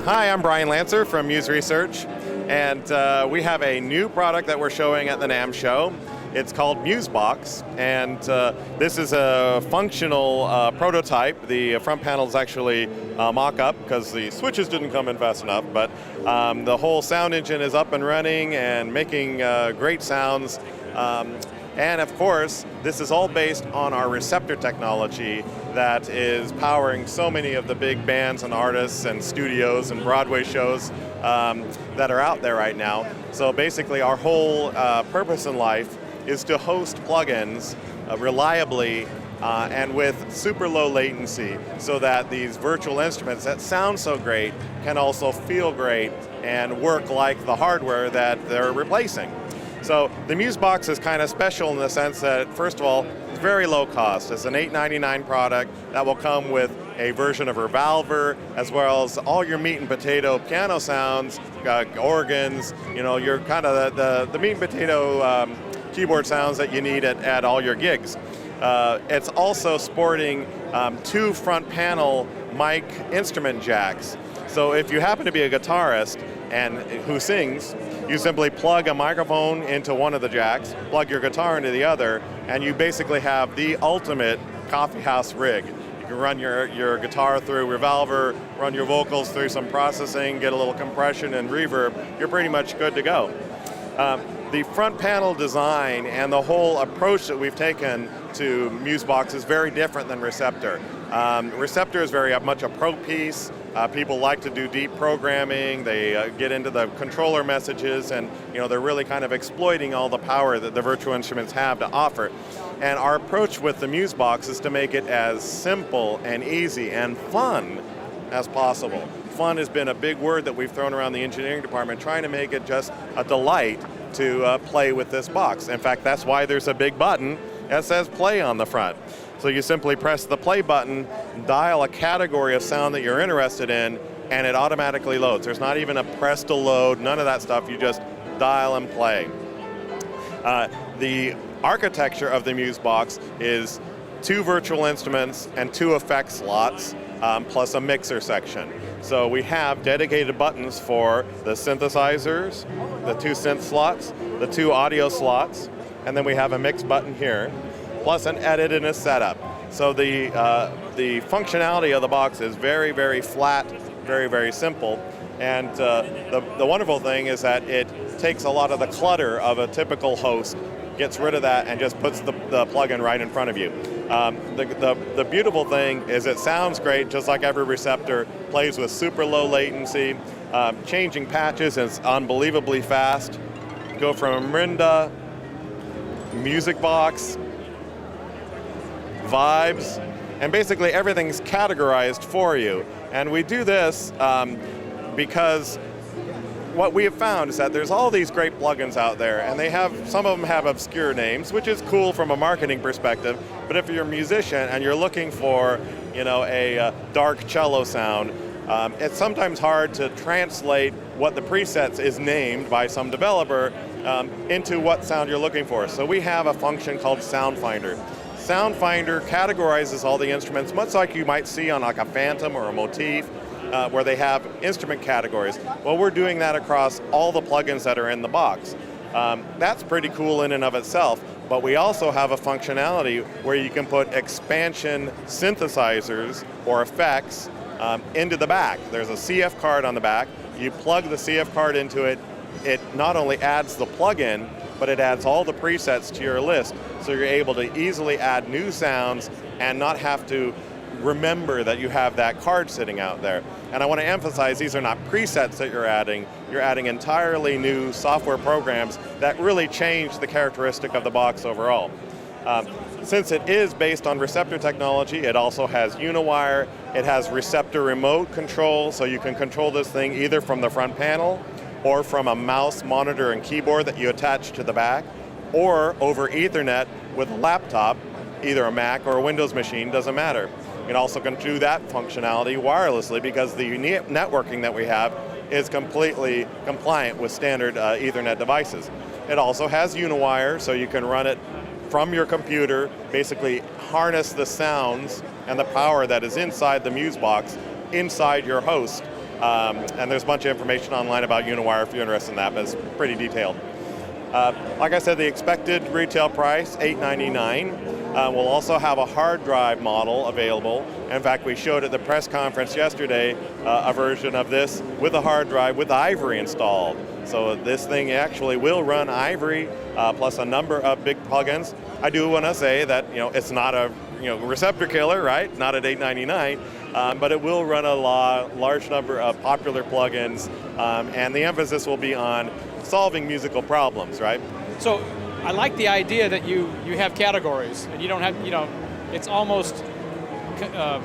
Hi, I'm Brian Lancer from Muse Research, and we have a new product that we're showing at the NAMM Show. It's called Musebox, and this is a functional prototype. The front panel is actually mock-up because the switches didn't come in fast enough, but the whole sound engine is up and running and making great sounds. And of course, this is all based on our Receptor technology that is powering so many of the big bands and artists and studios and Broadway shows that are out there right now. So basically our whole purpose in life is to host plugins reliably and with super low latency so that these virtual instruments that sound so great can also feel great and work like the hardware that they're replacing. So the Musebox is kind of special in the sense that, first of all, it's very low cost. It's an $8.99 product that will come with a version of Revalver, as well as all your meat and potato piano sounds, organs, you know, your kind of the meat and potato keyboard sounds that you need at all your gigs. It's also sporting 2 front panel mic instrument jacks. So if you happen to be a guitarist and who sings, you simply plug a microphone into one of the jacks, plug your guitar into the other, and you basically have the ultimate coffeehouse rig. You can run your guitar through Revalver, run your vocals through some processing, get a little compression and reverb, you're pretty much good to go. The front panel design and the whole approach that we've taken to Musebox is very different than Receptor. Receptor is very much a pro piece. People like to do deep programming. They get into the controller messages, and they're really kind of exploiting all the power that the virtual instruments have to offer. And our approach with the Musebox is to make it as simple and easy and fun as possible. Fun has been a big word that we've thrown around the engineering department, trying to make it just a delight to play with this box. In fact, that's why there's a big button that says play on the front. So you simply press the play button, dial a category of sound that you're interested in, and it automatically loads. There's not even a press to load, none of that stuff. You just dial and play. The architecture of the Musebox is 2 virtual instruments and 2 effect slots, plus a mixer section. So we have dedicated buttons for the synthesizers, the 2 synth slots, the 2 audio slots, and then we have a mix button here, plus an edit and a setup. So the functionality of the box is very, very flat, very, very simple. And the wonderful thing is that it takes a lot of the clutter of a typical host, gets rid of that, and just puts the plugin right in front of you. The beautiful thing is it sounds great, just like every Receptor, plays with super low latency. Changing patches is unbelievably fast. Go from Marimba, Music Box, Vibes, and basically everything's categorized for you. And we do this because what we have found is that there's all these great plugins out there, and some of them have obscure names, which is cool from a marketing perspective. But if you're a musician and you're looking for, a dark cello sound, it's sometimes hard to translate what the presets is named by some developer into what sound you're looking for. So we have a function called Sound Finder. Sound Finder categorizes all the instruments, much like you might see on like a Phantom or a Motif, where they have instrument categories. Well, we're doing that across all the plugins that are in the box. That's pretty cool in and of itself, but we also have a functionality where you can put expansion synthesizers or effects into the back. There's a CF card on the back. You plug the CF card into it. It not only adds the plugin, but it adds all the presets to your list, so you're able to easily add new sounds and not have to remember that you have that card sitting out there. And I want to emphasize, these are not presets that you're adding entirely new software programs that really change the characteristic of the box overall. Since it is based on Receptor technology, it also has Uniwire, it has Receptor remote control, so you can control this thing either from the front panel or from a mouse, monitor, and keyboard that you attach to the back, or over Ethernet with a laptop, either a Mac or a Windows machine, doesn't matter. You can also do that functionality wirelessly because the networking that we have is completely compliant with standard Ethernet devices. It also has Uniwire, so you can run it from your computer, basically harness the sounds and the power that is inside the Muse box inside your host. And there's a bunch of information online about Uniwire if you're interested in that, but it's pretty detailed. Like I said, the expected retail price, $899. We'll also have a hard drive model available. In fact, we showed at the press conference yesterday a version of this with a hard drive with Ivory installed. So this thing actually will run Ivory plus a number of big plugins. I do want to say that it's not a receptor killer, right? Not at $899, but it will run a large number of popular plugins, and the emphasis will be on solving musical problems, right? So I like the idea that you have categories and you don't have, it's almost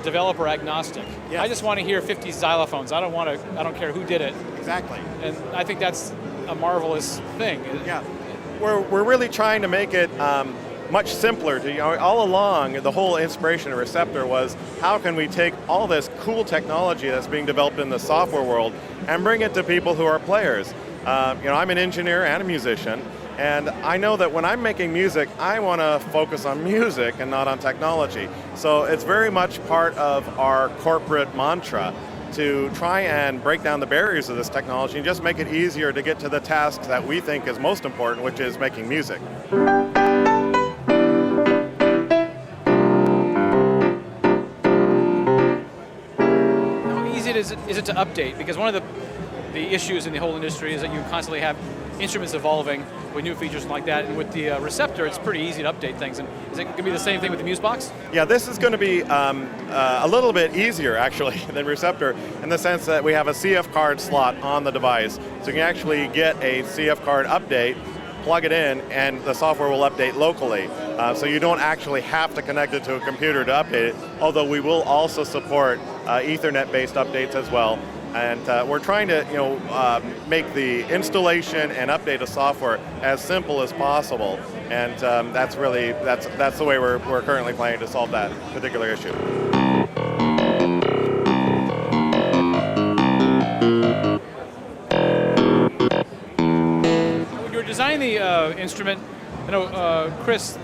developer agnostic. Yes. I just want to hear 50 xylophones. I don't care who did it. Exactly. And I think that's a marvelous thing. Yeah. We're really trying to make it much simpler. All along, the whole inspiration of Receptor was how can we take all this cool technology that's being developed in the software world and bring it to people who are players. I'm an engineer and a musician, and I know that when I'm making music, I want to focus on music and not on technology. So it's very much part of our corporate mantra to try and break down the barriers of this technology and just make it easier to get to the task that we think is most important, which is making music. How easy is it to update? Because one of the issues in the whole industry is that you constantly have instruments evolving with new features and like that, and with the Receptor, it's pretty easy to update things. And is it going to be the same thing with the Muse box? Yeah, this is going to be a little bit easier, actually, than Receptor, in the sense that we have a CF card slot on the device, so you can actually get a CF card update, plug it in, and the software will update locally. So you don't actually have to connect it to a computer to update it, although we will also support Ethernet-based updates as well. And we're trying to, make the installation and update of software as simple as possible. And that's the way we're currently planning to solve that particular issue. When you were designing the instrument, I know Chris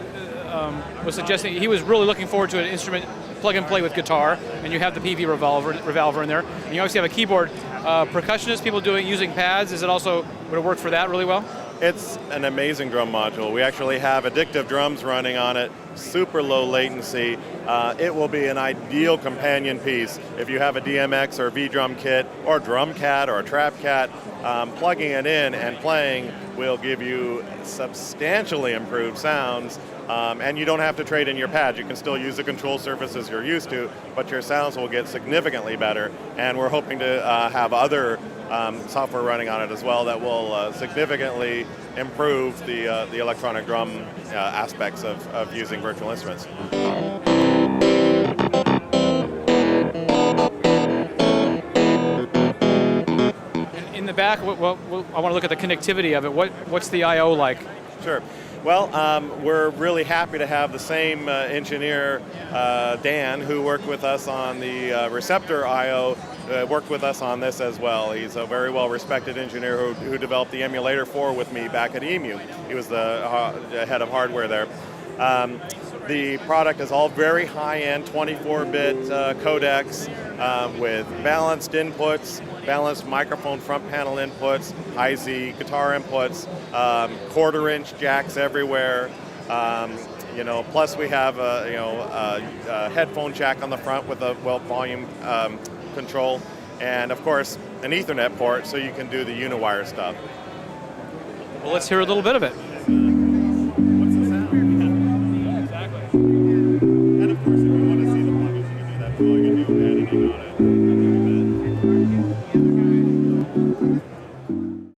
was suggesting he was really looking forward to an instrument plug and play with guitar, and you have the Peavey Revalver in there, and you obviously have a keyboard. Percussionists, people using pads, would it work for that really well? It's an amazing drum module. We actually have addictive drums running on it, super low latency. It will be an ideal companion piece if you have a DMX or V-drum kit or Drumcat or a Trapcat. Plugging it in and playing will give you substantially improved sounds, and you don't have to trade in your pads. You can still use the control surfaces you're used to, but your sounds will get significantly better, and we're hoping to have other software running on it as well that will significantly improve the electronic drum aspects of using virtual instruments. In the back, I want to look at the connectivity of it. What's the I/O like? Sure. Well, we're really happy to have the same engineer, Dan, who worked with us on the Receptor I/O, worked with us on this as well. He's a very well-respected engineer who developed the emulator 4 with me back at EMU. He was the head of hardware there. The product is all very high-end 24-bit codecs with balanced inputs, balanced microphone front panel inputs, high-Z guitar inputs, quarter-inch jacks everywhere. Plus we have a headphone jack on the front with a volume control, and of course an Ethernet port so you can do the Uniwire stuff. Well, let's hear a little bit of it. What's the sound? Yeah, exactly. And of course, if you want to see the plugins, you can do that too. You can do editing on it.